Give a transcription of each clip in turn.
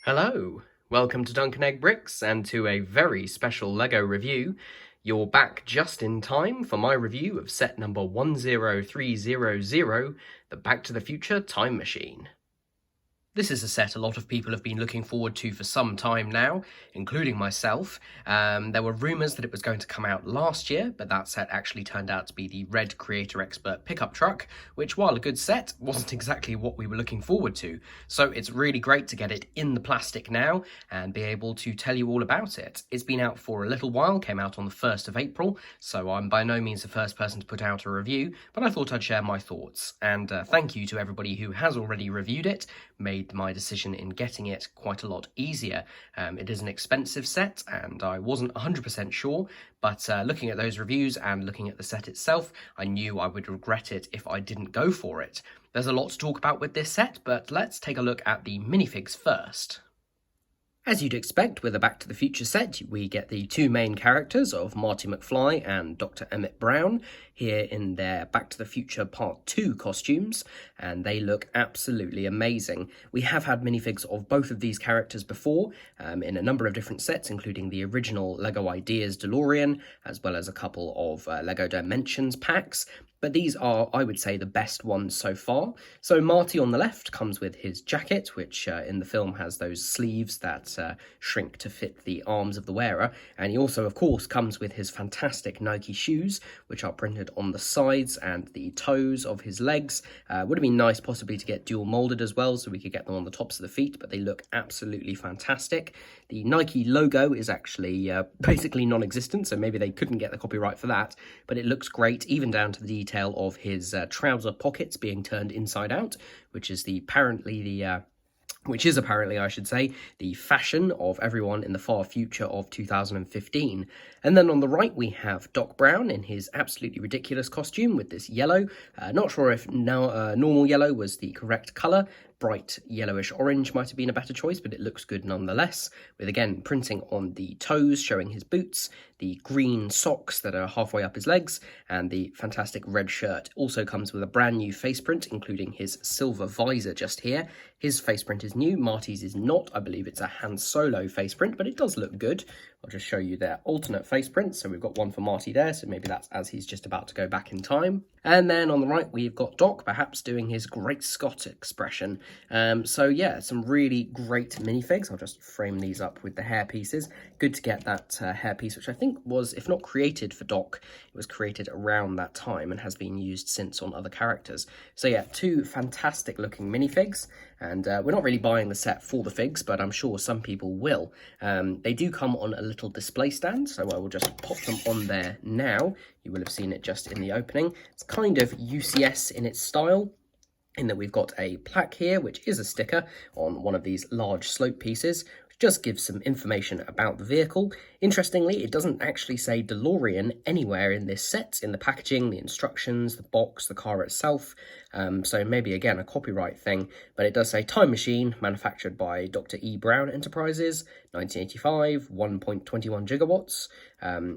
Hello, welcome to Duncan Egg Bricks and to a very special LEGO review. You're back just in time for my review of set number 10300, the Back to the Future Time Machine. This is a set a lot of people have been looking forward to for some time now, including myself. There were rumours that it was going to come out last year, but that set actually turned out to be the Red Creator Expert pickup truck, which, while a good set, wasn't exactly what we were looking forward to. So it's really great to get it in the plastic now and be able to tell you all about it. It's been out for a little while, came out on the 1st of April, so I'm by no means the first person to put out a review, but I thought I'd share my thoughts. And thank you to everybody who has already reviewed it, made my decision in getting it quite a lot easier. It is an expensive set and I wasn't 100% sure, but looking at those reviews and looking at the set itself, I knew I would regret it if I didn't go for it. There's a lot to talk about with this set, but let's take a look at the minifigs first. As you'd expect with a Back to the Future set, we get the two main characters of Marty McFly and Dr. Emmett Brown here in their Back to the Future Part 2 costumes, and they look absolutely amazing. We have had minifigs of both of these characters before in a number of different sets, including the original LEGO Ideas Delorean, as well as a couple of LEGO Dimensions packs. But these are, I would say, the best ones so far. So Marty on the left comes with his jacket, which in the film has those sleeves that shrink to fit the arms of the wearer. And he also, of course, comes with his fantastic Nike shoes, which are printed on the sides and the toes of his legs. Would have been nice possibly to get dual molded as well, so we could get them on the tops of the feet, but they look absolutely fantastic. The Nike logo is actually basically non-existent, so maybe they couldn't get the copyright for that, but it looks great, even down to the detail of his trouser pockets being turned inside out, which is apparently, I should say, the fashion of everyone in the far future of 2015. And then on the right, we have Doc Brown in his absolutely ridiculous costume with this yellow. Not sure if normal yellow was the correct colour. Bright yellowish orange might have been a better choice, but it looks good nonetheless, with again printing on the toes showing his boots, the green socks that are halfway up his legs, and the fantastic red shirt. Also comes with a brand new face print, including his silver visor just here. His face print is new, Marty's is not. I believe it's a Han Solo face print, but it does look good. I'll just show you their alternate face prints. So we've got one for Marty there, so maybe that's as he's just about to go back in time. And then on the right, we've got Doc, perhaps doing his Great Scott expression. So yeah, some really great minifigs. I'll just frame these up with the hair pieces. Good to get that hair piece, which I think was, if not created for Doc, it was created around that time and has been used since on other characters. So yeah, two fantastic looking minifigs. And we're not really buying the set for the figs, but I'm sure some people will. They do come on a little display stand, so I will just pop them on there now. You will have seen it just in the opening. It's kind of UCS in its style, in that we've got a plaque here, which is a sticker on one of these large slope pieces, which just gives some information about the vehicle. Interestingly, it doesn't actually say DeLorean anywhere in this set, in the packaging, the instructions, the box, the car itself. So maybe, again, a copyright thing, but it does say Time Machine, manufactured by Dr. E. Brown Enterprises, 1985, 1.21 gigawatts,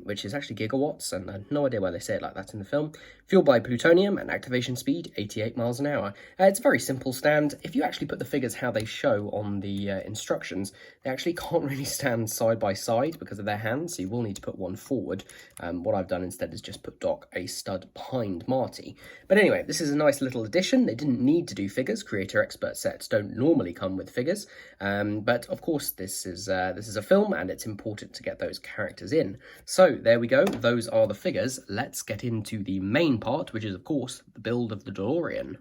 which is actually gigawatts, and I have no idea why they say it like that in the film. Fueled by plutonium and activation speed, 88 miles an hour. It's a very simple stand. If you actually put the figures how they show on the instructions, they actually can't really stand side by side because of their hands, so you will need to put one forward. What I've done instead is just put Doc a stud behind Marty. But anyway, this is a nice little addition. They didn't need to do figures. Creator Expert sets don't normally come with figures, but of course this is a film and it's important to get those characters in. So there we go, those are the figures. Let's get into the main part, which is of course the build of the DeLorean.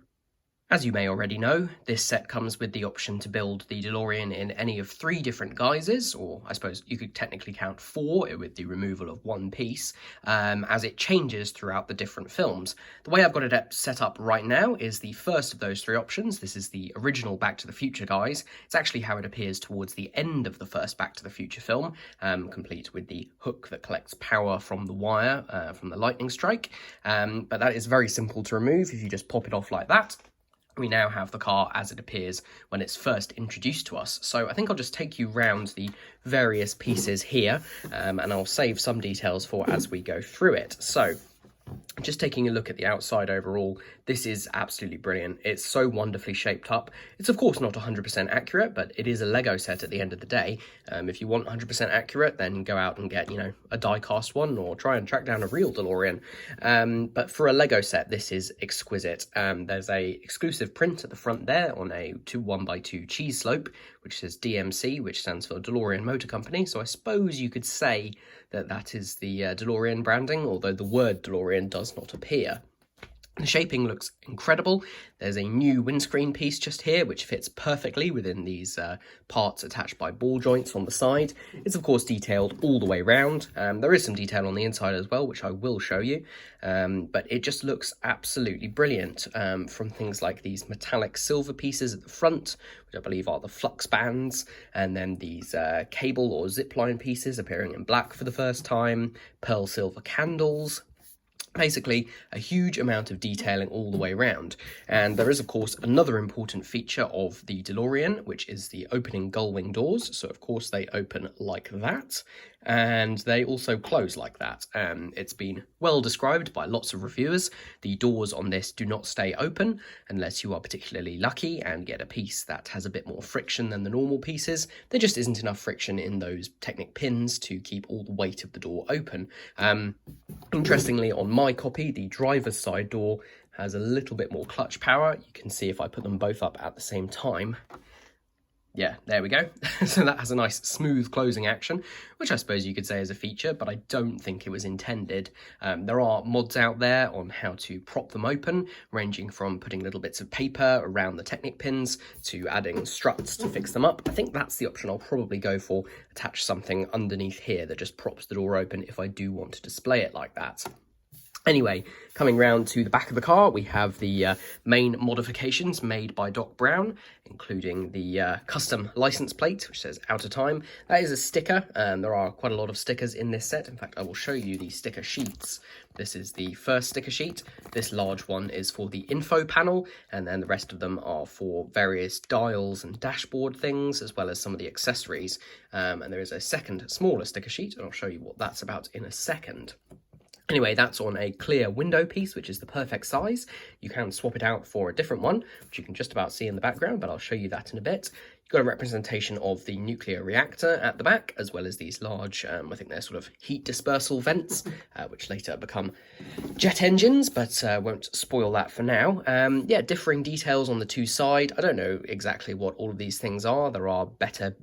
As you may already know, this set comes with the option to build the DeLorean in any of 3 different guises, or I suppose you could technically count 4 with the removal of one piece, as it changes throughout the different films. The way I've got it set up right now is the first of those 3 options. This is the original Back to the Future guise. It's actually how it appears towards the end of the first Back to the Future film, complete with the hook that collects power from the wire from the lightning strike. But that is very simple to remove if you just pop it off like that. We now have the car as it appears when it's first introduced to us. So I think I'll just take you round the various pieces here, and I'll save some details for as we go through it. So Just taking a look at the outside overall, this is absolutely brilliant. It's so wonderfully shaped up. It's of course not 100% accurate, but it is a Lego set at the end of the day. If you want 100% accurate, then go out and get, you know, a die-cast one, or try and track down a real DeLorean. But for a Lego set, this is exquisite. There's a exclusive print at the front there on a 1x2 cheese slope, which says DMC, which stands for DeLorean Motor Company. So I suppose you could say that that is the DeLorean branding, although the word DeLorean does not appear. The shaping looks incredible. There's a new windscreen piece just here, which fits perfectly within these parts attached by ball joints on the side. It's of course detailed all the way round. There is some detail on the inside as well, which I will show you. But it just looks absolutely brilliant, from things like these metallic silver pieces at the front, which I believe are the flux bands, and then these cable or zipline pieces appearing in black for the first time, pearl silver candles. Basically, a huge amount of detailing all the way around. And there is, of course, another important feature of the DeLorean, which is the opening gull-wing doors. So, of course, they open like that, and they also close like that. It's been well described by lots of reviewers. The doors on this do not stay open unless you are particularly lucky and get a piece that has a bit more friction than the normal pieces. There just isn't enough friction in those Technic pins to keep all the weight of the door open. Interestingly, on my copy, the driver's side door has a little bit more clutch power. You can see if I put them both up at the same time. Yeah, there we go. So that has a nice smooth closing action, which I suppose you could say is a feature, but I don't think it was intended. There are mods out there on how to prop them open, ranging from putting little bits of paper around the Technic pins to adding struts to fix them up. I think that's the option I'll probably go for. Attach something underneath here that just props the door open if I do want to display it like that. Anyway, coming round to the back of the car, we have the main modifications made by Doc Brown, including the custom license plate, which says out of time. That is a sticker, and there are quite a lot of stickers in this set. In fact, I will show you the sticker sheets. This is the first sticker sheet. This large one is for the info panel, and then the rest of them are for various dials and dashboard things, as well as some of the accessories. And there is a second smaller sticker sheet, and I'll show you what that's about in a second. Anyway, that's on a clear window piece, which is the perfect size. You can swap it out for a different one, which you can just about see in the background, but I'll show you that in a bit. You've got a representation of the nuclear reactor at the back, as well as these large, I think they're sort of heat dispersal vents, which later become jet engines, but won't spoil that for now. Yeah, differing details on the two sides. I don't know exactly what all of these things are. There are better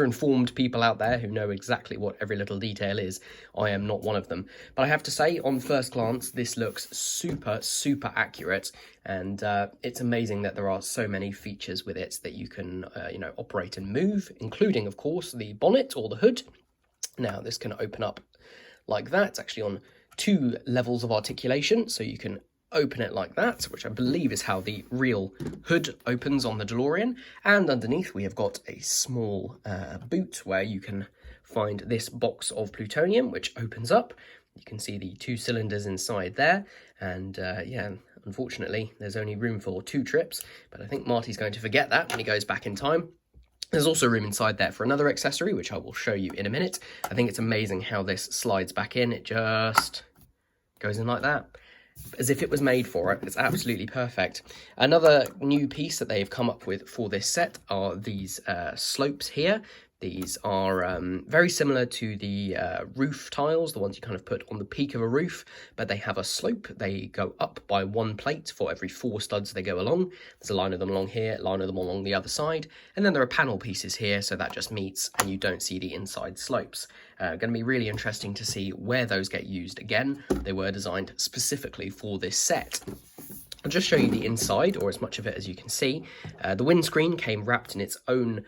informed people out there who know exactly what every little detail is. I am not one of them. But I have to say, on first glance, this looks super, super accurate. And it's amazing that there are so many features with it that you can, operate and move, including, of course, the bonnet or the hood. Now, this can open up like that. It's actually on 2 levels of articulation, so you can open it like that, which I believe is how the real hood opens on the DeLorean. And underneath, we have got a small boot where you can find this box of plutonium, which opens up. You can see the 2 cylinders inside there, and unfortunately, there's only room for 2 trips, but I think Marty's going to forget that when he goes back in time. There's also room inside there for another accessory, which I will show you in a minute. I think it's amazing how this slides back in. It just goes in like that, as if it was made for it. It's absolutely perfect. Another new piece that they've come up with for this set are these slopes here. These are very similar to the roof tiles, the ones you kind of put on the peak of a roof, but they have a slope. They go up by 1 plate for every 4 studs they go along. There's a line of them along here, a line of them along the other side, and then there are panel pieces here, so that just meets and you don't see the inside slopes. Going to be really interesting to see where those get used again. They were designed specifically for this set. I'll just show you the inside, or as much of it as you can see. The windscreen came wrapped in its own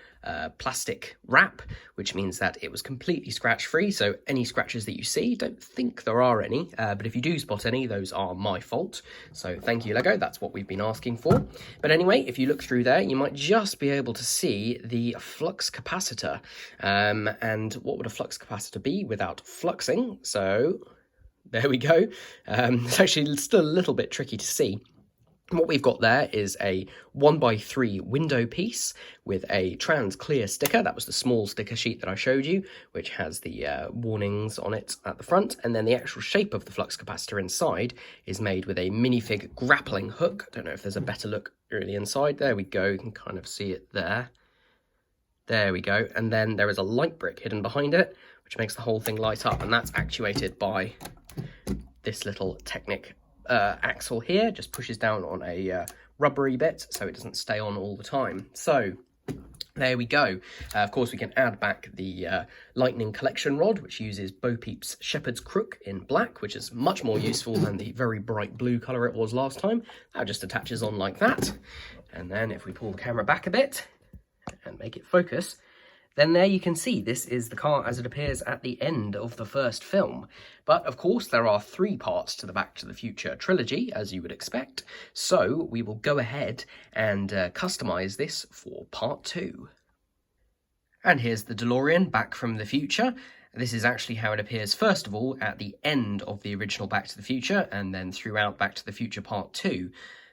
plastic wrap, which means that it was completely scratch-free, so any scratches that you see, don't think there are any, but if you do spot any, those are my fault. So thank you, Lego, that's what we've been asking for. But anyway, if you look through there, you might just be able to see the flux capacitor. And what would a flux capacitor be without fluxing? So there we go. It's actually still a little bit tricky to see. What we've got there is a 1x3 window piece with a trans clear sticker. That was the small sticker sheet that I showed you, which has the warnings on it at the front. And then the actual shape of the flux capacitor inside is made with a minifig grappling hook. I don't know if there's a better look really inside. There we go. You can kind of see it there. There we go. And then there is a light brick hidden behind it, which makes the whole thing light up. And that's actuated by this little Technic axle here. Just pushes down on a rubbery bit so it doesn't stay on all the time. So there we go. Of course, we can add back the lightning collection rod, which uses Bo Peep's shepherd's crook in black, which is much more useful than the very bright blue colour it was last time. That just attaches on like that. And then if we pull the camera back a bit and make it focus, then there you can see this is the car as it appears at the end of the first film. But of course there are 3 parts to the Back to the Future trilogy, as you would expect, so we will go ahead and customise this for part 2. And here's the DeLorean back from the future. This is actually how it appears first of all at the end of the original Back to the Future, and then throughout Back to the Future Part 2.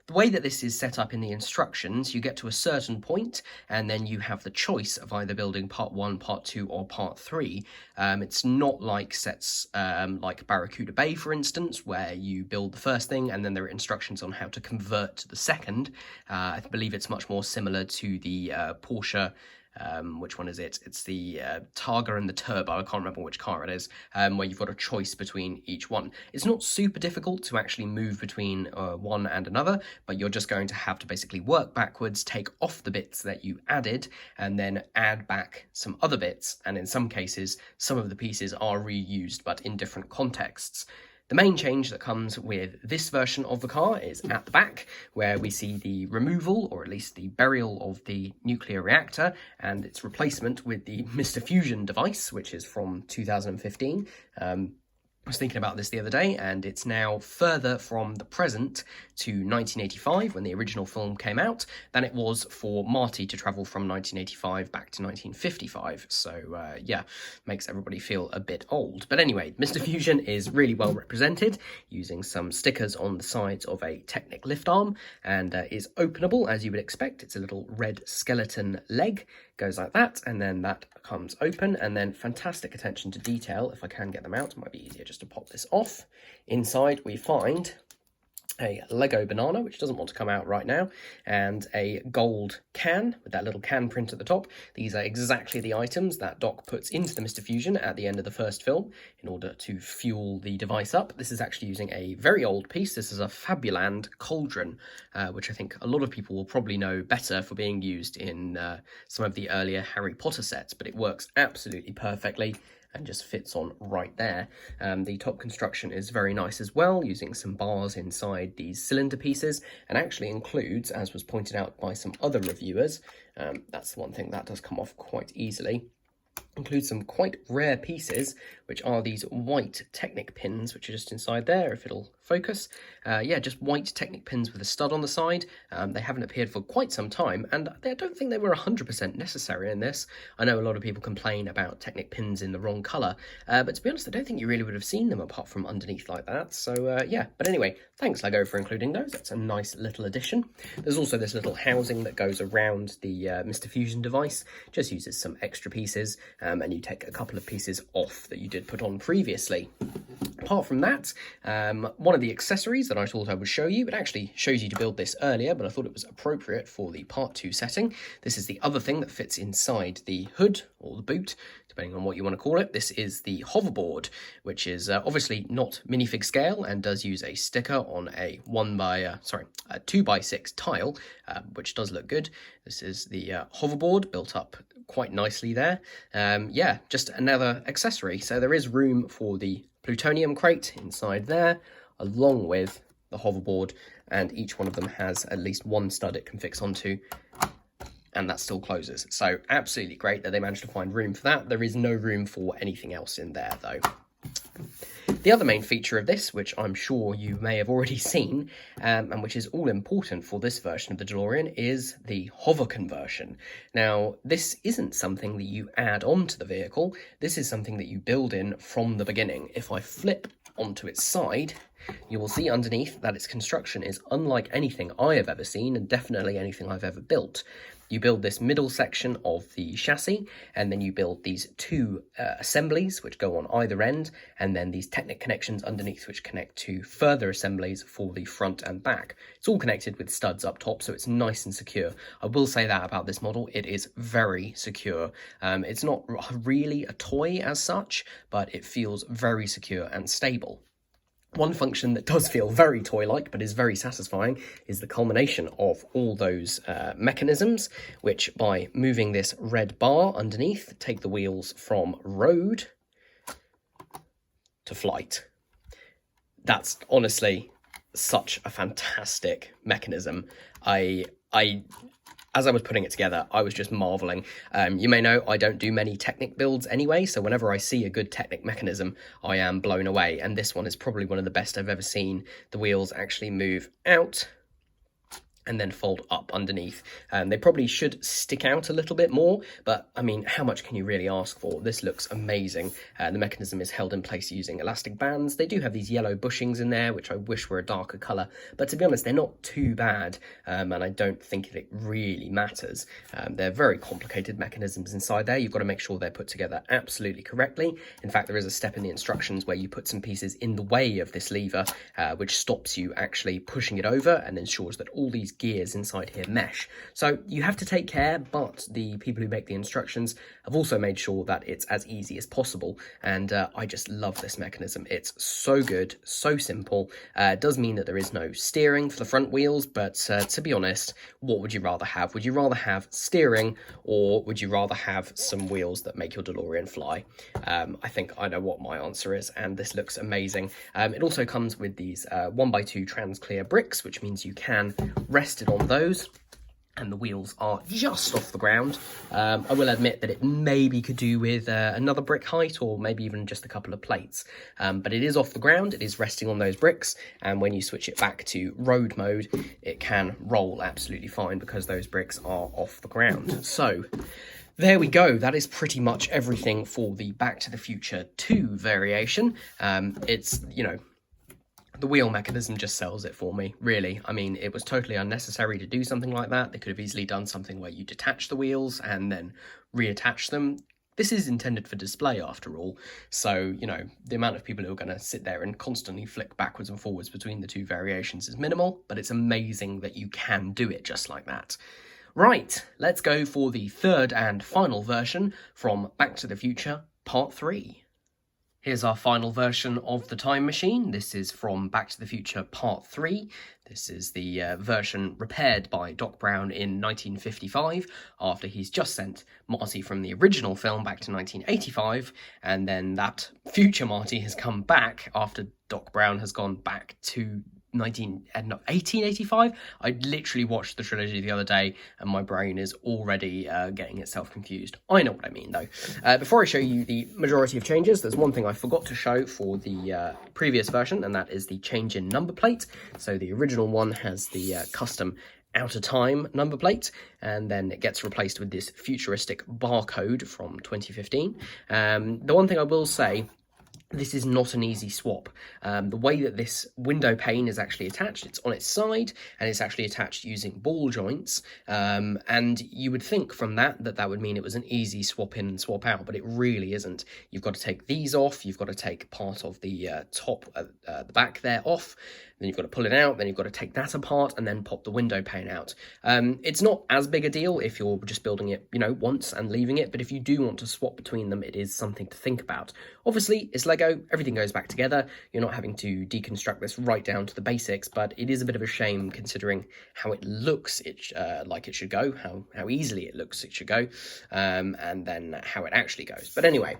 The way that this is set up in the instructions, you get to a certain point and then you have the choice of either building part 1, part 2 or part 3. It's not like sets like Barracuda Bay, for instance, where you build the first thing and then there are instructions on how to convert to the second. I believe it's much more similar to the Porsche. Which one is it? It's the Targa and the Turbo, I can't remember which car it is, where you've got a choice between each one. It's not super difficult to actually move between one and another, but you're just going to have to basically work backwards, take off the bits that you added, and then add back some other bits, and in some cases, some of the pieces are reused, but in different contexts. The main change that comes with this version of the car is at the back, where we see the removal, or at least the burial of the nuclear reactor, and its replacement with the Mr. Fusion device, which is from 2015. I was thinking about this the other day, and it's now further from the present to 1985, when the original film came out, than it was for Marty to travel from 1985 back to 1955. So, yeah, makes everybody feel a bit old. But anyway, Mr. Fusion is really well represented, using some stickers on the sides of a Technic lift arm, and is openable, as you would expect. It's a little red skeleton leg, goes like that, and then that comes open, and then fantastic attention to detail. If I can get them out, it might be easier just to pop this off. Inside we find a Lego banana, which doesn't want to come out right now, and a gold can with that little can print at the top. These are exactly the items that Doc puts into the Mr. Fusion at the end of the first film in order to fuel the device up. This is actually using a very old piece. This is a Fabuland cauldron, which I think a lot of people will probably know better for being used in some of the earlier Harry Potter sets, but it works absolutely perfectly and just fits on right there. The top construction is very nice as well, using some bars inside these cylinder pieces, and actually includes, as was pointed out by some other reviewers, that's the one thing that does come off quite easily, includes some quite rare pieces, which are these white Technic pins, which are just inside there, if it'll focus. Yeah, just white Technic pins with a stud on the side. They haven't appeared for quite some time, and I don't think they were 100% necessary in this. I know a lot of people complain about Technic pins in the wrong colour, but to be honest, I don't think you really would have seen them apart from underneath like that. So yeah, but anyway, thanks LEGO for including those. That's a nice little addition. There's also this little housing that goes around the Mr. Fusion device, just uses some extra pieces, and you take a couple of pieces off that you did put on previously. Apart from that, one of the accessories that I thought I would show you, it actually shows you to build this earlier, but I thought it was appropriate for the part 2 setting. This is the other thing that fits inside the hood, or the boot, depending on what you want to call it. This is the hoverboard, which is obviously not minifig scale and does use a sticker on a 2x6 tile, which does look good. This is the hoverboard built up quite nicely there. Yeah, just another accessory. So there is room for the plutonium crate inside there, along with the hoverboard, and each one of them has at least one stud it can fix onto, and that still closes. So absolutely great that they managed to find room for that. There is no room for anything else in there though. The other main feature of this, which I'm sure you may have already seen, and which is all important for this version of the DeLorean, is the hover conversion. Now, this isn't something that you add on to the vehicle, this is something that you build in from the beginning. If I flip onto its side, you will see underneath that its construction is unlike anything I have ever seen, and definitely anything I've ever built. You build this middle section of the chassis, and then you build these two assemblies which go on either end, and then these Technic connections underneath which connect to further assemblies for the front and back. It's all connected with studs up top, so it's nice and secure. I will say that about this model, it is very secure. It's not really a toy as such, but it feels very secure and stable. One function that does feel very toy-like, but is very satisfying, is the culmination of all those mechanisms, which, by moving this red bar underneath, take the wheels from road to flight. That's honestly such a fantastic mechanism. As I was putting it together, I was just marvelling. You may know I don't do many Technic builds anyway, so whenever I see a good Technic mechanism, I am blown away, and this one is probably one of the best I've ever seen. The wheels actually move out and then fold up underneath. They probably should stick out a little bit more, but I mean, how much can you really ask for? This looks amazing. The mechanism is held in place using elastic bands. They do have these yellow bushings in there, which I wish were a darker colour, but to be honest, they're not too bad, and I don't think it really matters. They're very complicated mechanisms inside there. You've got to make sure they're put together absolutely correctly. In fact, there is a step in the instructions where you put some pieces in the way of this lever, which stops you actually pushing it over and ensures that all these gears inside here mesh. So you have to take care, but the people who make the instructions have also made sure that it's as easy as possible, and I just love this mechanism. It's so good, so simple. It does mean that there is no steering for the front wheels, but to be honest, what would you rather have? Would you rather have steering, or would you rather have some wheels that make your DeLorean fly? I think I know what my answer is, and this looks amazing. It also comes with these 1x2 trans clear bricks, which means you can rest it on those, and the wheels are just off the ground. I will admit that it maybe could do with another brick height, or maybe even just a couple of plates, but it is off the ground, it is resting on those bricks, and when you switch it back to road mode, it can roll absolutely fine because those bricks are off the ground. So there we go, that is pretty much everything for the Back to the Future 2 variation. It's, you know, the wheel mechanism just sells it for me, really. I mean, it was totally unnecessary to do something like that. They could have easily done something where you detach the wheels and then reattach them. This is intended for display after all, so, you know, the amount of people who are going to sit there and constantly flick backwards and forwards between the two variations is minimal, but it's amazing that you can do it just like that. Right, let's go for the third and final version from Back to the Future Part 3. Here's our final version of the time machine. This is from Back to the Future Part 3. This is the version repaired by Doc Brown in 1955, after he's just sent Marty from the original film back to 1985, and then that future Marty has come back after Doc Brown has gone back to 1885. I literally watched the trilogy the other day and my brain is already getting itself confused. I know what I mean though. Before I show you the majority of changes, there's one thing I forgot to show for the previous version, and that is the change in number plate. So the original one has the custom out of time number plate, and then it gets replaced with this futuristic barcode from 2015. The one thing I will say, this is not an easy swap. The way that this window pane is actually attached, it's on its side, and it's actually attached using ball joints, and you would think from that that would mean it was an easy swap in and swap out, but it really isn't. You've got to take these off, you've got to take part of the top, the back there off, then you've got to pull it out, then you've got to take that apart, and then pop the window pane out. It's not as big a deal if you're just building it, you know, once and leaving it, but if you do want to swap between them, it is something to think about. Obviously, it's Lego, everything goes back together, you're not having to deconstruct this right down to the basics, but it is a bit of a shame considering how it looks like it should go, how easily it looks it should go, and then how it actually goes. But anyway,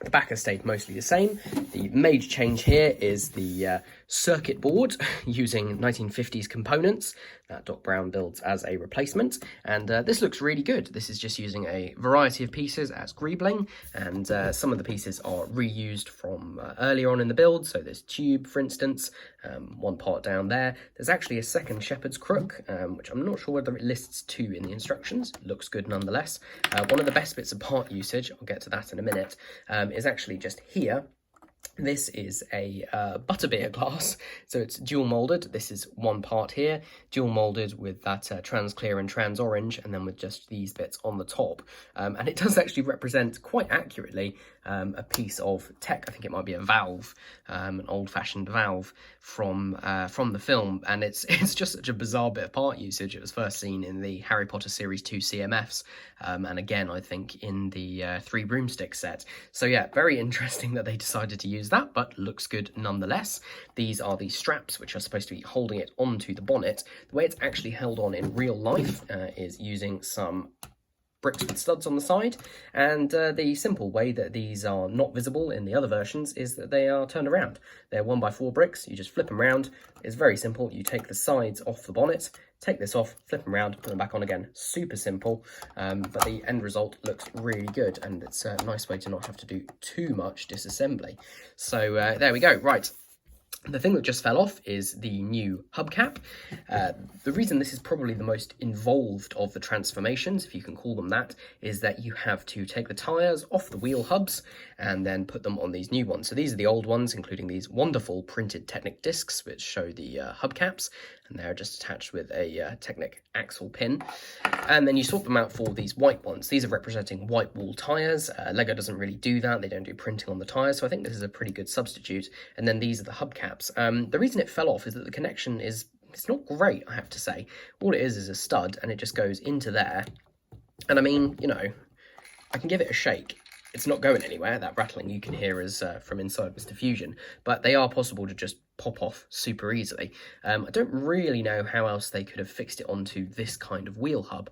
the back has stayed mostly the same. The major change here is the circuit board using 1950s components that Doc Brown builds as a replacement, and this looks really good. This is just using a variety of pieces as greebling, and some of the pieces are reused from earlier on in the build. So there's tube, for instance, one part down there. There's actually a second shepherd's crook, which I'm not sure whether it lists two in the instructions. Looks good nonetheless. One of the best bits of part usage, I'll get to that in a minute, is actually just here. This is a butterbeer glass, so it's dual moulded. This is one part here, dual moulded with that trans clear and trans orange, and then with just these bits on the top. And it does actually represent quite accurately a piece of tech. I think it might be a valve, an old-fashioned valve from the film, and it's just such a bizarre bit of part usage. It was first seen in the Harry Potter Series 2 CMFs, and again I think in the Three Broomsticks set. So yeah, very interesting that they decided to use that, but looks good nonetheless. These are the straps which are supposed to be holding it onto the bonnet. The way it's actually held on in real life is using some bricks with studs on the side, and the simple way that these are not visible in the other versions is that they are turned around. They're 1x4 bricks, you just flip them around. It's very simple. You take the sides off the bonnet, take this off, flip them around, put them back on again. Super simple, but the end result looks really good, and it's a nice way to not have to do too much disassembly. So there we go. Right. The thing that just fell off is the new hubcap. The reason this is probably the most involved of the transformations, if you can call them that, is that you have to take the tyres off the wheel hubs and then put them on these new ones. So these are the old ones, including these wonderful printed Technic discs, which show the hubcaps, and they're just attached with a Technic axle pin. And then you swap them out for these white ones. These are representing white wall tyres. Lego doesn't really do that. They don't do printing on the tyres, so I think this is a pretty good substitute. And then these are the hubcaps. The reason it fell off is that the connection it's not great, I have to say. All it is a stud, and it just goes into there. And I mean, you know, I can give it a shake. It's not going anywhere. That rattling you can hear is from inside Mr. Fusion, but they are possible to just pop off super easily. I don't really know how else they could have fixed it onto this kind of wheel hub.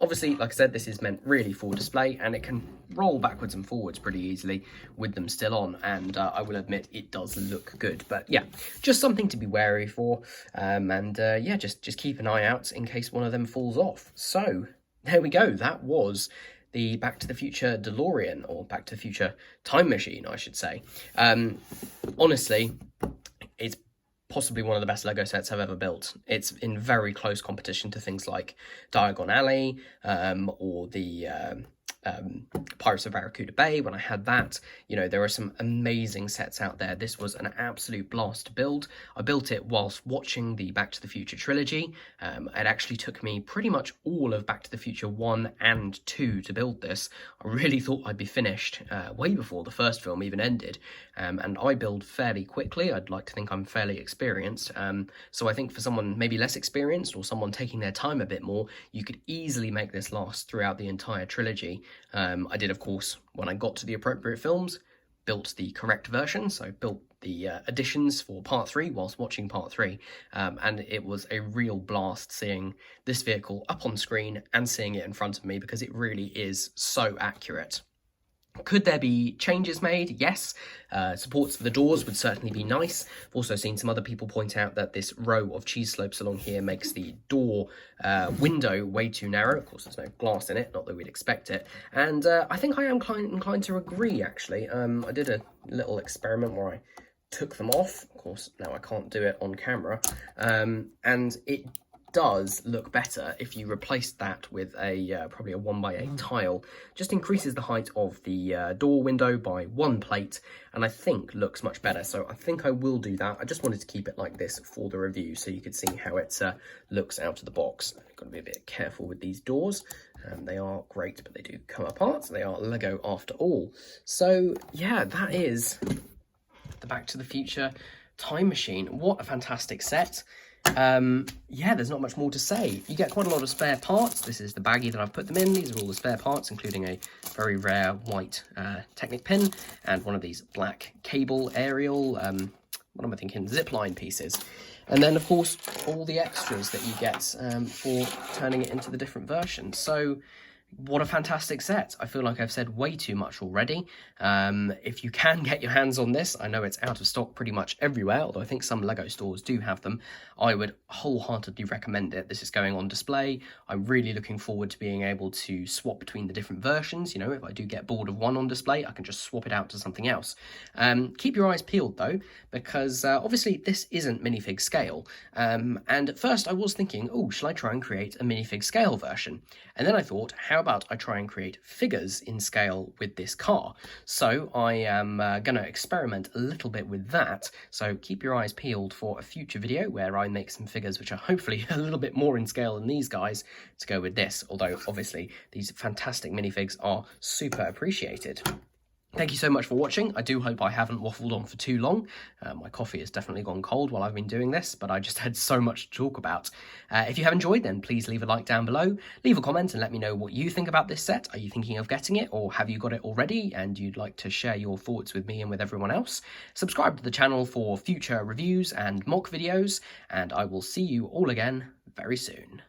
Obviously, like I said, this is meant really for display, and it can roll backwards and forwards pretty easily with them still on, and I will admit it does look good. But yeah, just something to be wary for, yeah, just keep an eye out in case one of them falls off. So there we go. That was the Back to the Future DeLorean, or Back to the Future Time Machine, I should say. Honestly, it's possibly one of the best Lego sets I've ever built. It's in very close competition to things like Diagon Alley, or the Pirates of Barracuda Bay. When I had that, you know, there are some amazing sets out there. This was an absolute blast to build. I built it whilst watching the Back to the Future trilogy. It actually took me pretty much all of Back to the Future 1 and 2 to build this. I really thought I'd be finished way before the first film even ended, and I build fairly quickly. I'd like to think I'm fairly experienced, so I think for someone maybe less experienced, or someone taking their time a bit more, you could easily make this last throughout the entire trilogy. I did, of course, when I got to the appropriate films, built the correct version, so built the additions for part 3 whilst watching part 3, and it was a real blast seeing this vehicle up on screen and seeing it in front of me, because it really is so accurate. Could there be changes made? Yes. Supports for the doors would certainly be nice. I've also seen some other people point out that this row of cheese slopes along here makes the door window way too narrow. Of course, there's no glass in it, not that we'd expect it. And I think I am inclined to agree, actually. I did a little experiment where I took them off. Of course, now I can't do it on camera. And it does look better if you replace that with a probably a 1x8 tile. Just increases the height of the door window by 1 plate, and I think looks much better. So I think I will do that. I just wanted to keep it like this for the review so you could see how it looks out of the box. I've got to be a bit careful with these doors. They are great, but they do come apart. So they are Lego after all. So yeah, that is the Back to the Future Time Machine. What a fantastic set. Yeah, there's not much more to say. You get quite a lot of spare parts. This is the baggie that I've put them in. These are all the spare parts, including a very rare white Technic pin and one of these black cable aerial, what am I thinking, zipline pieces. And then, of course, all the extras that you get for turning it into the different versions. So What a fantastic set. I feel like I've said way too much already. If you can get your hands on this, I know it's out of stock pretty much everywhere, although I think some LEGO stores do have them. I would wholeheartedly recommend it. This is going on display. I'm really looking forward to being able to swap between the different versions. You know, if I do get bored of one on display, I can just swap it out to something else. Keep your eyes peeled though, because obviously this isn't minifig scale. And at first I was thinking, oh, shall I try and create a minifig scale version? And then I thought, how about I try and create figures in scale with this car? So I am going to experiment a little bit with that. So keep your eyes peeled for a future video where I make some figures which are hopefully a little bit more in scale than these guys to go with this. Although obviously these fantastic minifigs are super appreciated. Thank you so much for watching. I do hope I haven't waffled on for too long. My coffee has definitely gone cold while I've been doing this, but I just had so much to talk about. If you have enjoyed, then please leave a like down below. Leave a comment and let me know what you think about this set. Are you thinking of getting it, or have you got it already and you'd like to share your thoughts with me and with everyone else? Subscribe to the channel for future reviews and mock videos, and I will see you all again very soon.